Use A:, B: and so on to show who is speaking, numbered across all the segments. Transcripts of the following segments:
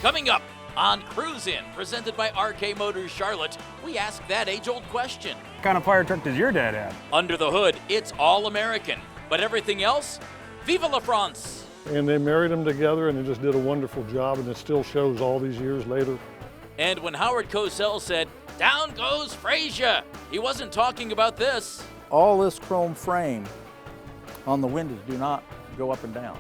A: Coming up on Cruise In, presented by RK Motors Charlotte, we ask that age-old question.
B: What kind of fire truck does your dad have?
A: Under the hood, it's all American, but everything else, vive la France!
C: And they married them together, and they just did a wonderful job, and it still shows all these years later.
A: And when Howard Cosell said, "Down goes Frazer," he wasn't talking about this.
D: All this chrome frame on the windows do not go up and down.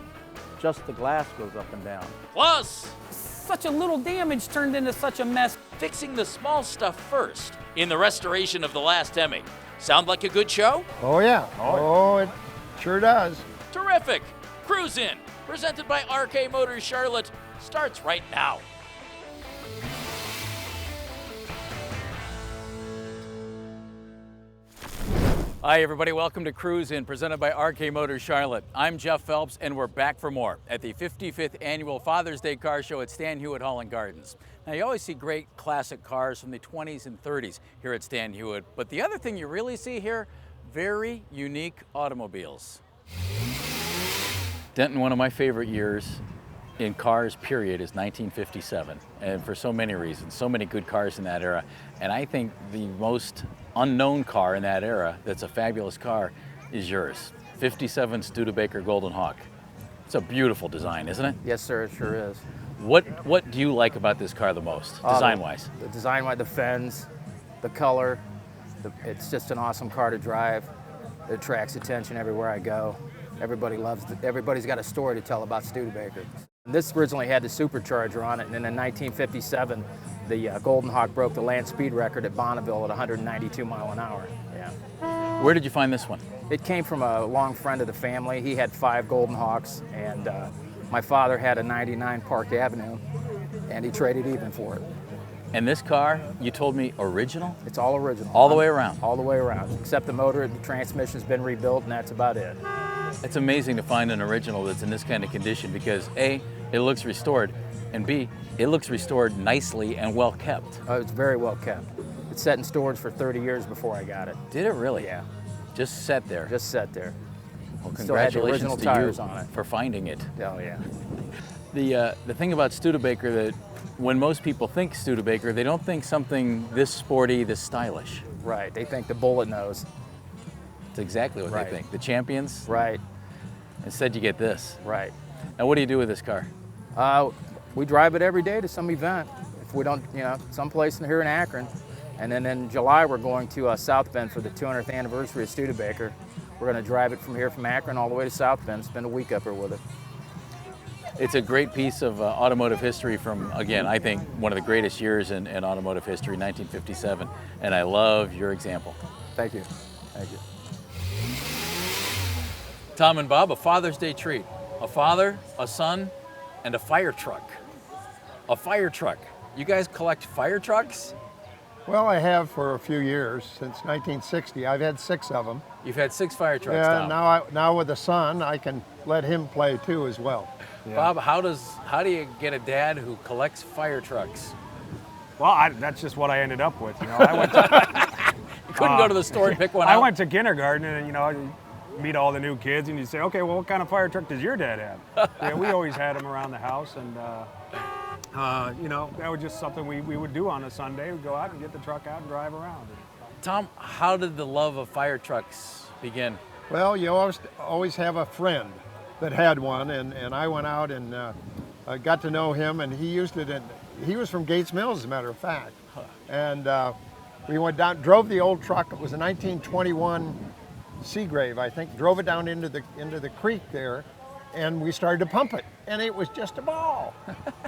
D: Just the glass goes up and down.
A: Plus,
E: such a little damage turned into such a mess.
A: fixing the small stuff first in the restoration of the last Hemi. Sound like a good show?
F: Oh yeah. Oh, it sure does.
A: Terrific! Cruise In, presented by RK Motors Charlotte, starts right now. Hi everybody, welcome to Cruise In, presented by RK Motors Charlotte. I'm Jeff Phelps and we're back for more at the 55th Annual Father's Day Car Show at Stan Hywet Hall and Gardens. Now you always see great classic cars from the 20s and 30s here at Stan Hywet, but the other thing you really see here, very unique automobiles. Denton, one of my favorite years in cars, period, is 1957, and for so many reasons, so many good cars in that era. And I think the most unknown car in that era that's a fabulous car is yours. 57 Studebaker Golden Hawk. It's a beautiful design, isn't it?
G: Yes, sir, it sure is.
A: What do you like about this car the most, design-wise?
G: The design-wise, the fends, the color. It's just an awesome car to drive. It attracts attention everywhere I go. Everybody loves it. Everybody's got a story to tell about Studebaker. This originally had the supercharger on it, and then in 1957, the Golden Hawk broke the land speed record at Bonneville at 192 mile an hour. Yeah.
A: Where did you find this one?
G: It came from a long friend of the family. He had 5 Golden Hawks, and my father had a 99 Park Avenue, and he traded even for it.
A: And this car, you told me original?
G: It's all original.
A: All the way around?
G: All the way around, except the motor, the transmission's been rebuilt, and that's about it.
A: It's amazing to find an original that's in this kind of condition because A, it looks restored, and B, it looks restored nicely and well kept.
G: Oh, it's very well kept. It's sat in storage for 30 years before I got it.
A: Did it really?
G: Yeah.
A: Just sat there?
G: Just sat there.
A: Well,
G: Still had the
A: congratulations
G: original
A: to
G: tires
A: you
G: on it.
A: for finding it.
G: Oh, yeah.
A: The thing about Studebaker that when most people think Studebaker, they don't think something this sporty, this stylish.
G: Right, they think the bullet nose.
A: That's exactly what
G: Right.
A: they think. The champions?
G: Right,
A: Instead you get this.
G: right.
A: Now what do you do with this car?
G: We drive it every day to some event. If we don't, someplace here in Akron. And then in July, we're going to South Bend for the 200th anniversary of Studebaker. We're going to drive it from here from Akron all the way to South Bend, spend a week up here with it.
A: It's a great piece of automotive history from, again, I think one of the greatest years in automotive history, 1957. And I love your example.
G: Thank you. Thank you.
A: Tom and Bob, a Father's Day treat. A father, a son, and a fire truck. A fire truck. You guys collect fire trucks?
F: Well, I have for a few years, since 1960. I've had 6 of them.
A: You've had 6 fire trucks,
F: Yeah,
A: Tom.
F: now with a son, I can let him play too as well.
A: Bob, how do you get a dad who collects fire trucks?
B: Well, that's just what I ended up with. I went to,
A: You couldn't go to the store and pick one
B: I
A: out?
B: went to kindergarten, and you meet all the new kids, and you say, okay, well, what kind of fire truck does your dad have? Yeah, we always had them around the house, and that was just something we would do on a Sunday. We'd go out and get the truck out and drive around.
A: Tom, how did the love of fire trucks begin?
F: Well, you always have a friend that had one, and I went out and got to know him, and he used it. He was from Gates Mills, as a matter of fact. And we went down, drove the old truck. It was a 1921 Seagrave, I think. Drove it down into the creek there, and we started to pump it, and it was just a ball.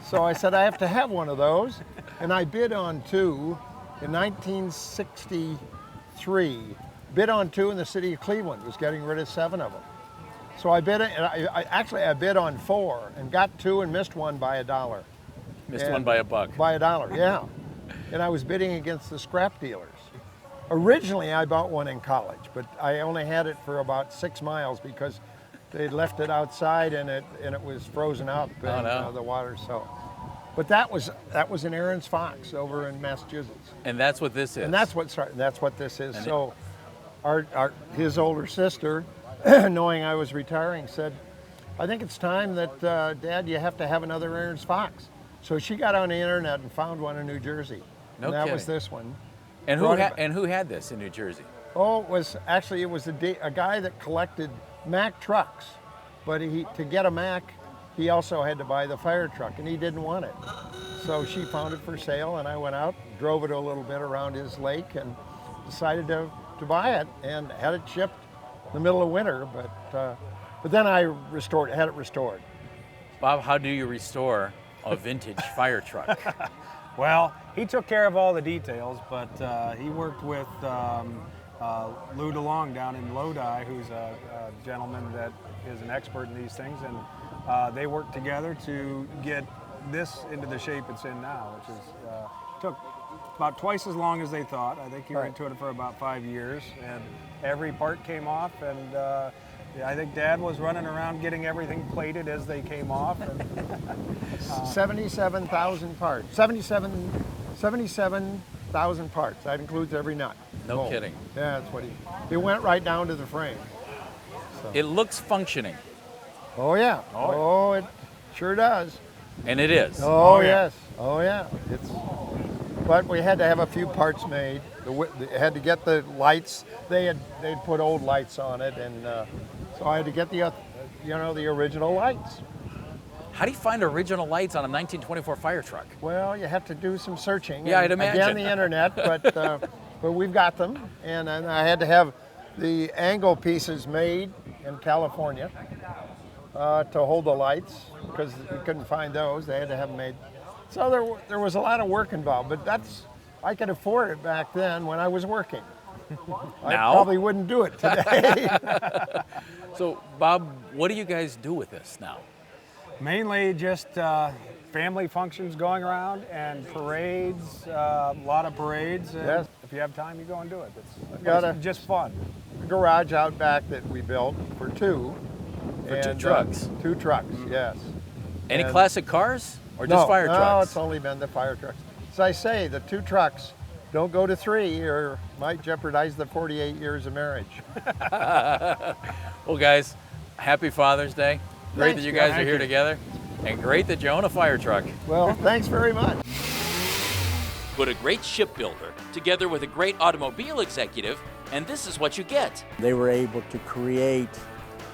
F: So I said, I have to have one of those, and I bid on 2 in 1963. Bid on 2, and the city of Cleveland was getting rid of 7 of them. So I bid it, and I bid on 4 and got 2 and missed one by $1.
A: Missed one by $1.
F: By $1, yeah. And I was bidding against the scrap dealers. Originally, I bought one in college, but I only had it for about 6 miles because they left it outside and it was frozen up in the water. So, but that was in Ahrens-Fox over in Massachusetts.
A: And that's what this is.
F: And that's what this is. And so, his older sister, knowing I was retiring, said, "I think it's time that Dad, you have to have another Ahrens-Fox." So she got on the internet and found one in New Jersey.
A: No
F: and that was
A: kidding.
F: this one.
A: And
F: Brought
A: who
F: it
A: had this in New Jersey?
F: Oh, it was a guy that collected Mack trucks, but to get a Mack, he also had to buy the fire truck, and he didn't want it. So she found it for sale, and I went out, drove it a little bit around his lake, and decided to buy it, and had it shipped in the middle of winter. But then I had it restored.
A: Bob, how do you restore a vintage fire truck?
B: Well, he took care of all the details, but he worked with Lou DeLong down in Lodi, who's a gentleman that is an expert in these things, and they worked together to get this into the shape it's in now, which is took about twice as long as they thought. I think he went to it for about 5 years, and every part came off, and I think Dad was running around getting everything plated as they came off. And,
F: 77,000 parts. 77,000 parts. That includes every nut.
A: No kidding.
F: Yeah, that's what it went right down to the frame. So.
A: It looks functioning.
F: Oh yeah. Oh, it sure does.
A: And it is.
F: Oh yes. Oh yeah. But we had to have a few parts made. Had to get the lights. They'd put old lights on it, and so I had to get the original lights.
A: How do you find original lights on a 1924 fire truck?
F: Well, you have to do some searching.
A: Yeah, I'd imagine.
F: Again, the internet, but we've got them, and I had to have the angle pieces made in California to hold the lights, because we couldn't find those. They had to have them made. So there was a lot of work involved, but I could afford it back then when I was working. I
A: Now?
F: probably wouldn't do it today.
A: So, Bob, what do you guys do with this now?
B: mainly just family functions going around and parades, a lot of parades. And
F: Yes.
B: if you have time, you go and do it.
F: It's
B: just fun.
F: Garage out back that we built for two.
A: For two trucks?
F: Two trucks, yes.
A: Any
F: And-
A: classic cars or just fire
F: No,
A: trucks?
F: it's only been the fire trucks. As I say, the two trucks, don't go to three or might jeopardize the 48 years of marriage.
A: Well, guys, happy Father's Day. Great
F: Thanks,
A: that you guys
F: Jeff.
A: are here together. And great that you own a fire truck.
F: Well, thanks very much.
H: Put a great shipbuilder together with a great automobile executive, and this is what you get.
D: They were able to create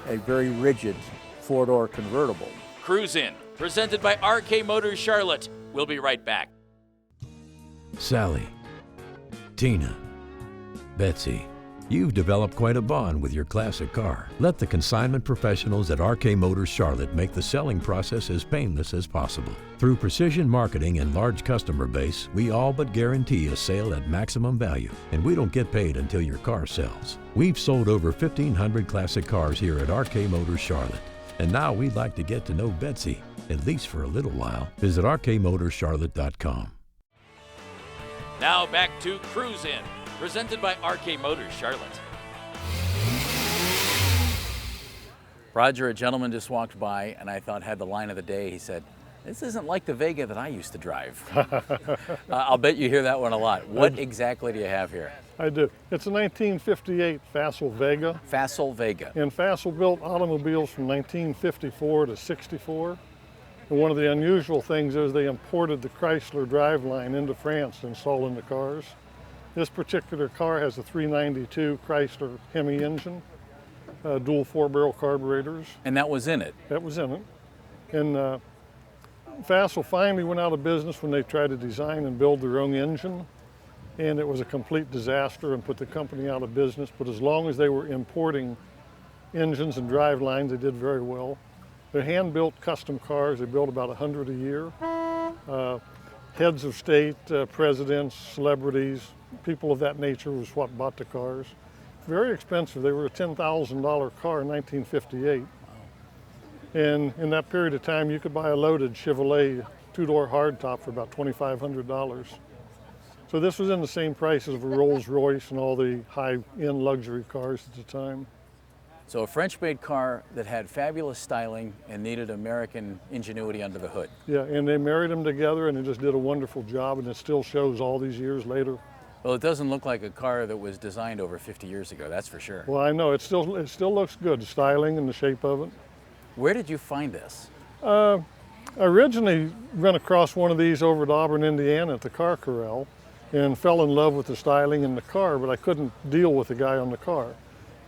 D: a very rigid four-door convertible.
H: Cruise In, presented by RK Motors Charlotte. We'll be right back.
I: Sally, Tina, Betsy, you've developed quite a bond with your classic car. Let the consignment professionals at RK Motors Charlotte make the selling process as painless as possible. Through precision marketing and large customer base, we all but guarantee a sale at maximum value, and we don't get paid until your car sells. We've sold over 1,500 classic cars here at RK Motors Charlotte, and now we'd like to get to know Betsy, at least for a little while. Visit rkmotorscharlotte.com.
H: Now back to Cruise In, presented by RK Motors Charlotte.
A: Roger, a gentleman just walked by and I thought had the line of the day. He said, "This isn't like the Vega that I used to drive." I'll bet you hear that one a lot. What exactly do you have here?
C: I do. It's a 1958 Facel Vega.
A: Facel Vega.
C: And Facel built automobiles from 1954 to 64. And one of the unusual things is they imported the Chrysler driveline into France to install in the cars. This particular car has a 392 Chrysler Hemi engine, dual 4-barrel carburetors.
A: And that was in it?
C: That was in it. And Facel finally went out of business when they tried to design and build their own engine. And it was a complete disaster and put the company out of business. But as long as they were importing engines and drivelines, they did very well. They're hand-built custom cars. They build about 100 a year. Heads of state, presidents, celebrities, people of that nature was what bought the cars. Very expensive. They were a $10,000 car in 1958. And in that period of time, you could buy a loaded Chevrolet two-door hardtop for about $2,500. So this was in the same price as a Rolls-Royce and all the high-end luxury cars at the time.
A: So a French-made car that had fabulous styling and needed American ingenuity under the hood.
C: Yeah, and they married them together and they just did a wonderful job, and it still shows all these years later.
A: Well, it doesn't look like a car that was designed over 50 years ago, that's for sure.
C: Well, I know, it still looks good, the styling and the shape of it.
A: Where did you find this?
C: I originally ran across one of these over at Auburn, Indiana at the car corral and fell in love with the styling in the car, but I couldn't deal with the guy on the car.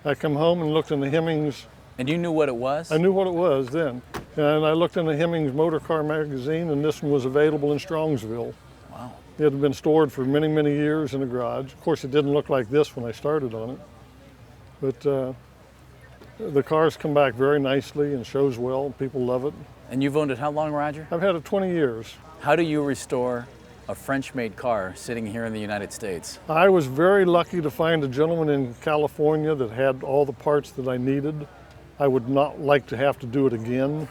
C: I come home and looked in the Hemmings.
A: And you knew what it was?
C: I knew what it was then. And I looked in the Hemmings Motor Car magazine, and this one was available in Strongsville.
A: Wow.
C: It had been stored for many, many years in a garage. Of course, it didn't look like this when I started on it. But the car's come back very nicely and shows well. People love it.
A: And you've owned it how long, Roger?
C: I've had it 20 years.
A: How do you restore a French-made car sitting here in the United States?
C: I was very lucky to find a gentleman in California that had all the parts that I needed. I would not like to have to do it again,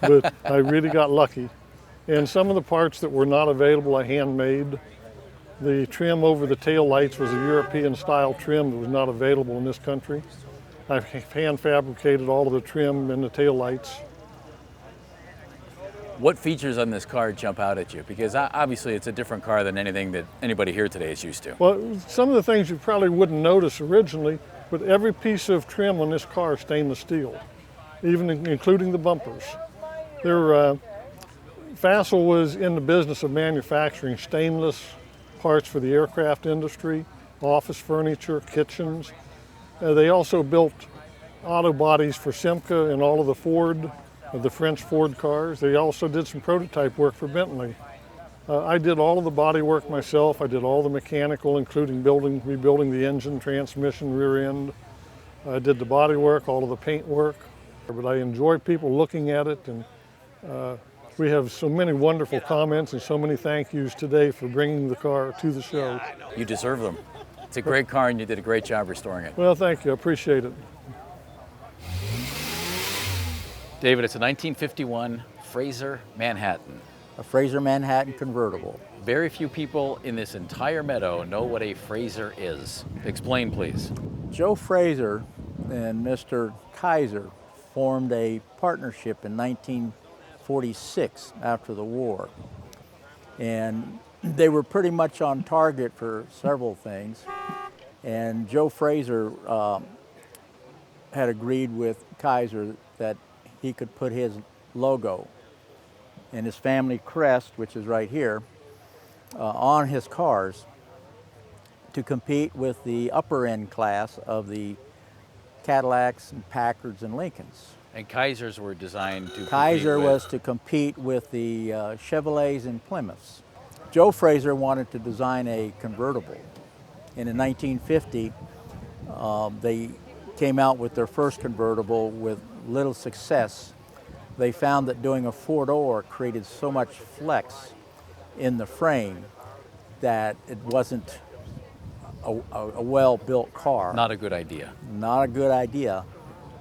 C: but I really got lucky. And some of the parts that were not available, I handmade. The trim over the tail lights was a European style trim that was not available in this country. I've hand fabricated all of the trim and the tail lights.
A: What features on this car jump out at you? Because obviously it's a different car than anything that anybody here today is used to.
C: Well, some of the things you probably wouldn't notice originally, but every piece of trim on this car is stainless steel, even including the bumpers. Facel was in the business of manufacturing stainless parts for the aircraft industry, office furniture, kitchens. They also built auto bodies for Simca and all of the French Ford cars. They also did some prototype work for Bentley. I did all of the body work myself. I did all the mechanical, including rebuilding the engine, transmission, rear end. I did the body work, all of the paint work. But I enjoy people looking at it, and we have so many wonderful comments and so many thank yous today for bringing the car to the show.
A: You deserve them. It's a great car and you did a great job restoring it.
C: Well, thank you, I appreciate it.
A: David, it's a 1951 Frazer Manhattan.
D: A Frazer Manhattan Convertible.
A: Very few people in this entire meadow know what a Frazer is. Explain, please.
D: Joe Frazer and Mr. Kaiser formed a partnership in 1946 after the war. And they were pretty much on target for several things. And Joe Frazer had agreed with Kaiser that he could put his logo and his family crest, which is right here, on his cars to compete with the upper end class of the Cadillacs and Packards and Lincolns.
A: And Kaisers were designed to
D: Kaiser was to compete with the Chevrolets and Plymouths. Joe Frazer wanted to design a convertible. And in 1950, they came out with their first convertible with little success. They found that doing a four-door created so much flex in the frame that it wasn't a well-built car.
A: Not a good idea.
D: Not a good idea.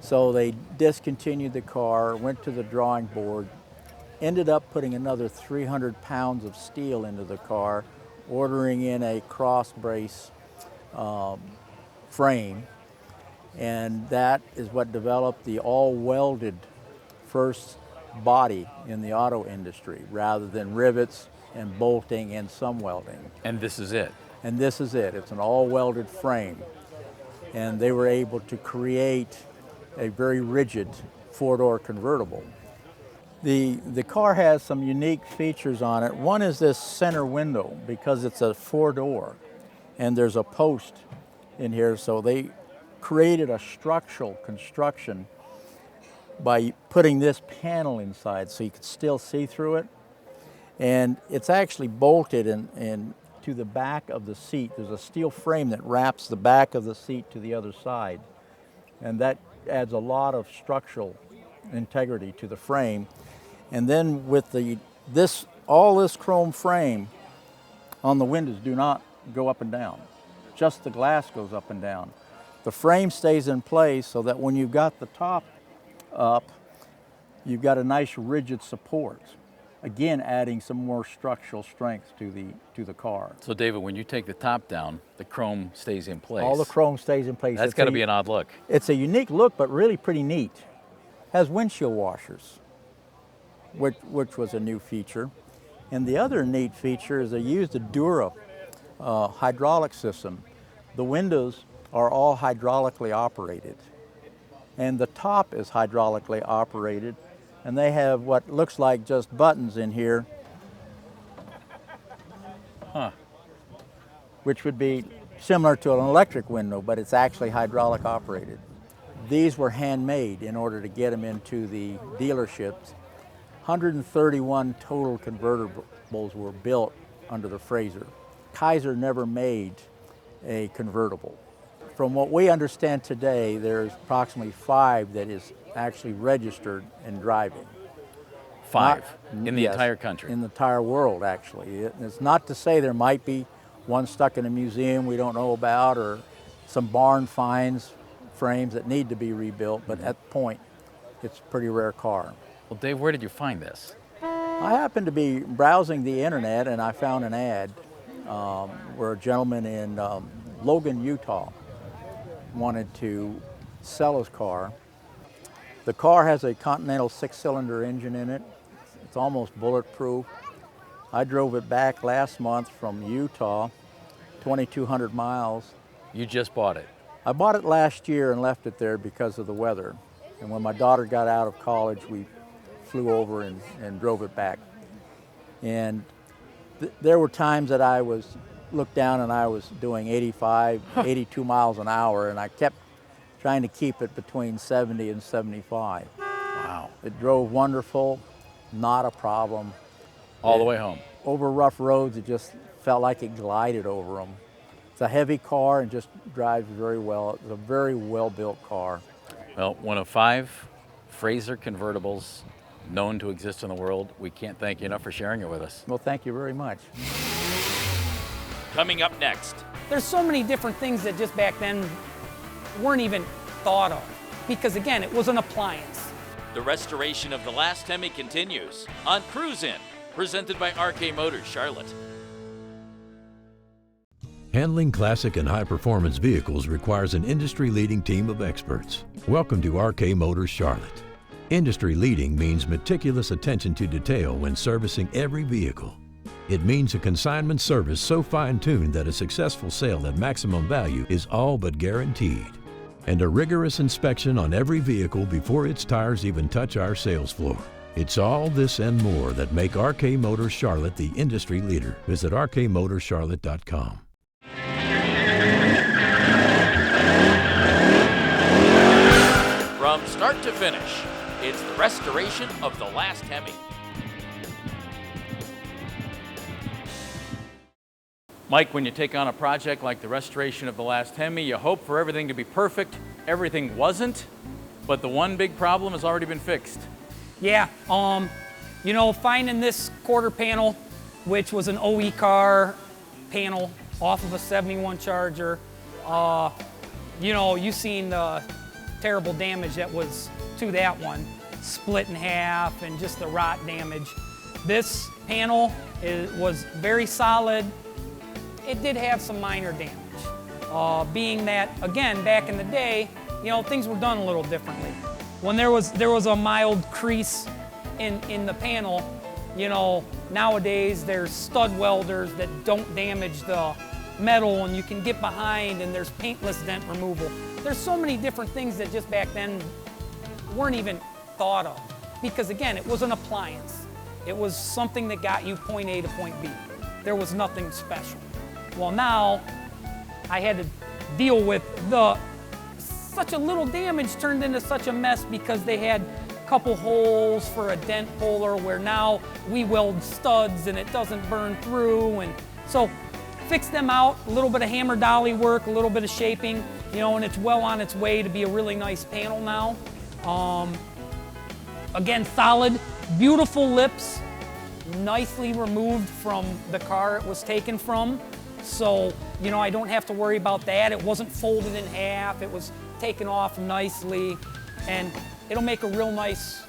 D: So they discontinued the car, went to the drawing board, ended up putting another 300 pounds of steel into the car, ordering in a cross brace frame, and that is what developed the all-welded first body in the auto industry, rather than rivets and bolting and some welding.
A: And this is it.
D: And this is it. It's an all-welded frame. And they were able to create a very rigid four-door convertible. The car has some unique features on it. One is this center window, because it's a four-door, and there's a post in here, so they created a structural construction by putting this panel inside so you could still see through it. And it's actually bolted in to the back of the seat. There's a steel frame that wraps the back of the seat to the other side. And that adds a lot of structural integrity to the frame. And then with all this chrome frame on the windows do not go up and down. Just the glass goes up and down. The frame stays in place so that when you've got the top up, you've got a nice rigid support. Again, adding some more structural strength to the car.
A: So David, when you take the top down, the chrome stays in place.
D: All the chrome stays in place.
A: That's got to be an odd look.
D: It's a unique look, but really pretty neat. Has windshield washers, which was a new feature. And the other neat feature is they used a Dura hydraulic system. The windows are all hydraulically operated. And the top is hydraulically operated and they have what looks like just buttons in here, which would be similar to an electric window, but it's actually hydraulic operated. These were handmade in order to get them into the dealerships. 131 total convertibles were built under the Frazer. Kaiser never made a convertible. From what we understand today, there's approximately 5 that is actually registered and driving.
A: 5 in the
D: Yes,
A: entire country?
D: In the entire world, actually. It's not to say there might be one stuck in a museum we don't know about, or some barn finds frames that need to be rebuilt, but at the point, it's a pretty rare car.
A: Well, Dave, where did you find this?
D: I happened to be browsing the internet and I found an ad where a gentleman in Logan, Utah wanted to sell his car. The car has a Continental 6-cylinder engine in it. It's almost bulletproof. I drove it back last month from Utah, 2,200 miles.
A: You just bought it?
D: I bought it last year and left it there because of the weather. And when my daughter got out of college, we flew over and drove it back. And there were times that I was looked down and I was doing 85, 82 miles an hour, and I kept trying to keep it between 70 and 75.
A: Wow.
D: It drove wonderful, not a problem.
A: All the way home?
D: Over rough roads, it just felt like it glided over them. It's a heavy car and just drives very well. It's a very well-built car.
A: Well, one of 5 Frazer convertibles known to exist in the world. We can't thank you enough for sharing it with us.
D: Well, thank you very much.
H: Coming up next.
E: There's so many different things that just back then weren't even thought of, because again, it was an appliance.
H: The restoration of the last Hemi continues on Cruise In, presented by RK Motors Charlotte.
I: Handling classic and high-performance vehicles requires an industry-leading team of experts. Welcome to RK Motors Charlotte. Industry-leading means meticulous attention to detail when servicing every vehicle. It means a consignment service so fine-tuned that a successful sale at maximum value is all but guaranteed. And a rigorous inspection on every vehicle before its tires even touch our sales floor. It's all this and more that make RK Motors Charlotte the industry leader. Visit rkmotorscharlotte.com.
H: From start to finish, it's the restoration of the last Hemi.
A: Mike, when you take on a project like the restoration of the last Hemi, you hope for everything to be perfect. Everything wasn't, but the one big problem has already been fixed.
E: Yeah, you know, finding this quarter panel, which was an OE car panel off of a 71 Charger, you know, you seen the terrible damage that was to that one, split in half and just the rot damage. This panel was very solid. It did have some minor damage, being that, again, back in the day, you know, things were done a little differently. When there was a mild crease in the panel, you know, nowadays there's stud welders that don't damage the metal, and you can get behind, and there's paintless dent removal. There's so many different things that just back then weren't even thought of, because again, it was an appliance. It was something that got you point A to point B. There was nothing special. Well, now I had to deal with such a little damage turned into such a mess because they had a couple holes for a dent puller where now we weld studs and it doesn't burn through, and so fix them out, a little bit of hammer dolly work, a little bit of shaping, you know, and it's well on its way to be a really nice panel now. Again, solid, beautiful lips, nicely removed from the car it was taken from. So, you know, I don't have to worry about that. It wasn't folded in half. It was taken off nicely, and it'll make a real nice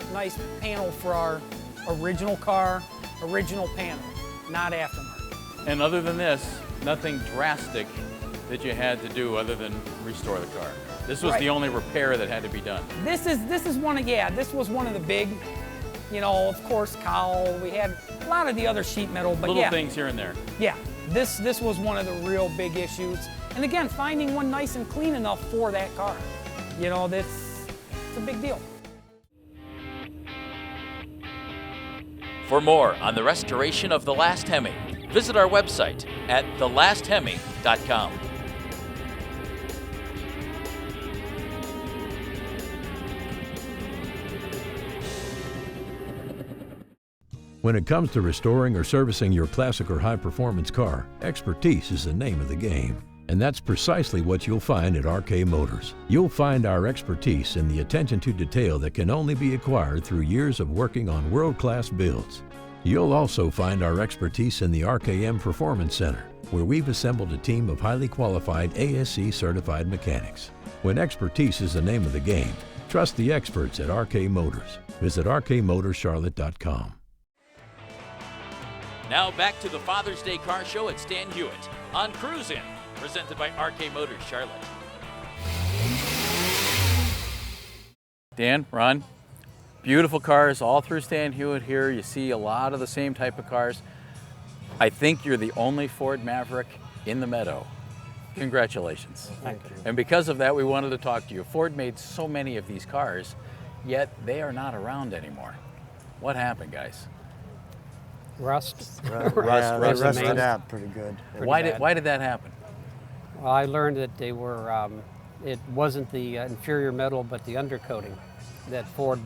E: panel for our original car, original panel, not aftermarket.
A: And other than this, nothing drastic that you had to do other than restore the car. This was
E: Right.
A: the only repair that had to be done.
E: This is one of, yeah, this was one of the big, you know, of course, cowl. We had a lot of the other sheet metal, but
A: Little
E: yeah.
A: things here and there.
E: Yeah, this was one of the real big issues. And again, finding one nice and clean enough for that car. You know, it's a big deal.
H: For more on the restoration of the last Hemi, visit our website at thelasthemi.com.
I: When it comes to restoring or servicing your classic or high-performance car, expertise is the name of the game. And that's precisely what you'll find at RK Motors. You'll find our expertise in the attention to detail that can only be acquired through years of working on world-class builds. You'll also find our expertise in the RKM Performance Center, where we've assembled a team of highly qualified ASE-certified mechanics. When expertise is the name of the game, trust the experts at RK Motors. Visit rkmotorscharlotte.com.
H: Now back to the Father's Day Car Show at Stan Hywet on Cruise In, presented by RK Motors Charlotte.
A: Dan, Ron, beautiful cars all through Stan Hywet here. You see a lot of the same type of cars. I think you're the only Ford Maverick in the meadow. Congratulations.
B: Thank you.
A: And because of that, we wanted to talk to you. Ford made so many of these cars, yet they are not around anymore. What happened, guys?
E: Rust.
J: They rusted
E: amazing.
J: out pretty good.
A: Why did that happen?
K: Well, I learned that they were, it wasn't the inferior metal, but the undercoating that Ford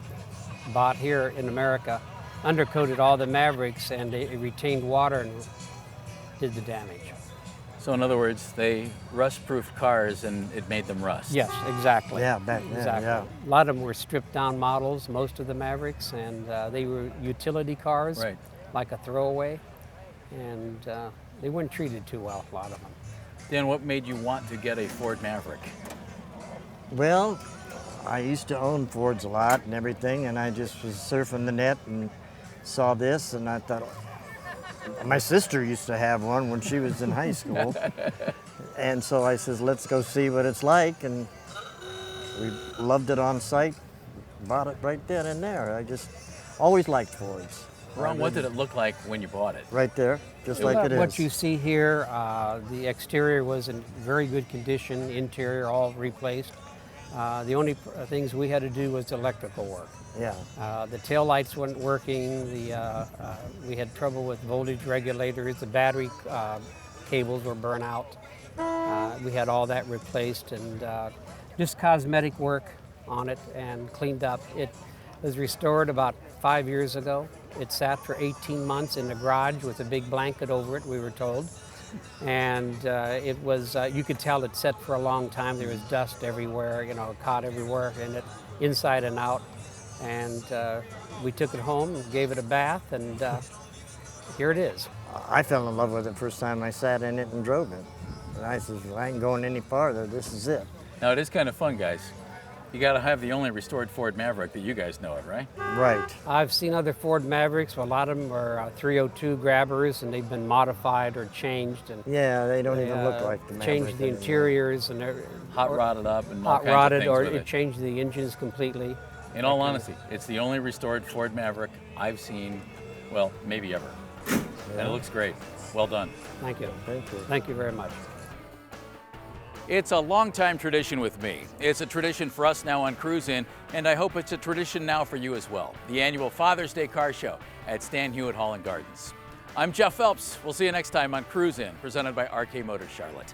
K: bought here in America, undercoated all the Mavericks, and it retained water and did the damage.
A: So in other words, they rust-proofed cars and it made them rust.
K: Yes, exactly.
J: Yeah, back then,
K: exactly.
J: yeah.
K: A lot of them were stripped-down models, most of the Mavericks, and they were utility cars,
A: Right.
K: like a throwaway, and they weren't treated too well, a lot of them.
A: Dan, what made you want to get a Ford Maverick?
J: Well, I used to own Fords a lot and everything, and I just was surfing the net and saw this, and I thought, my sister used to have one when she was in high school. And so I says, let's go see what it's like, and we loved it on site, bought it right then and there. I just always liked Fords.
A: Ron, what did it look like when you bought it?
J: Right there, just like it is.
K: What you see here, the exterior was in very good condition, interior all replaced. The only things we had to do was electrical work.
J: Yeah.
K: The tail lights weren't working. We had trouble with voltage regulators. The battery cables were burnt out. We had all that replaced, and just cosmetic work on it and cleaned up. It was restored about 5 years ago. It sat for 18 months in the garage with a big blanket over it, we were told. And it was, you could tell it sat for a long time. There was dust everywhere, you know, caught everywhere in it, inside and out. And we took it home and gave it a bath, and here it is.
J: I fell in love with it first time I sat in it and drove it. And I said, well, I ain't going any farther, this is it.
A: Now it is kind of fun, guys. You got to have the only restored Ford Maverick that you guys know of, right?
J: Right.
K: I've seen other Ford Mavericks, but a lot of them are 302 grabbers, and they've been modified or changed. And
J: Yeah, they don't even look like the Maverick
K: changed the
J: anymore.
K: interiors and
A: Hot rodded up and all
K: hot
A: kinds of
K: rodded,
A: things
K: or
A: with
K: it changed the engines completely.
A: In all honesty, it's the only restored Ford Maverick I've seen, well, maybe ever. And it looks great. Well done.
K: Thank you.
J: Thank you.
K: Thank you very much.
A: It's a long-time tradition with me. It's a tradition for us now on Cruise In, and I hope it's a tradition now for you as well. The annual Father's Day Car Show at Stan Hywet Hall and Gardens. I'm Jeff Phelps. We'll see you next time on Cruise In, presented by RK Motors Charlotte.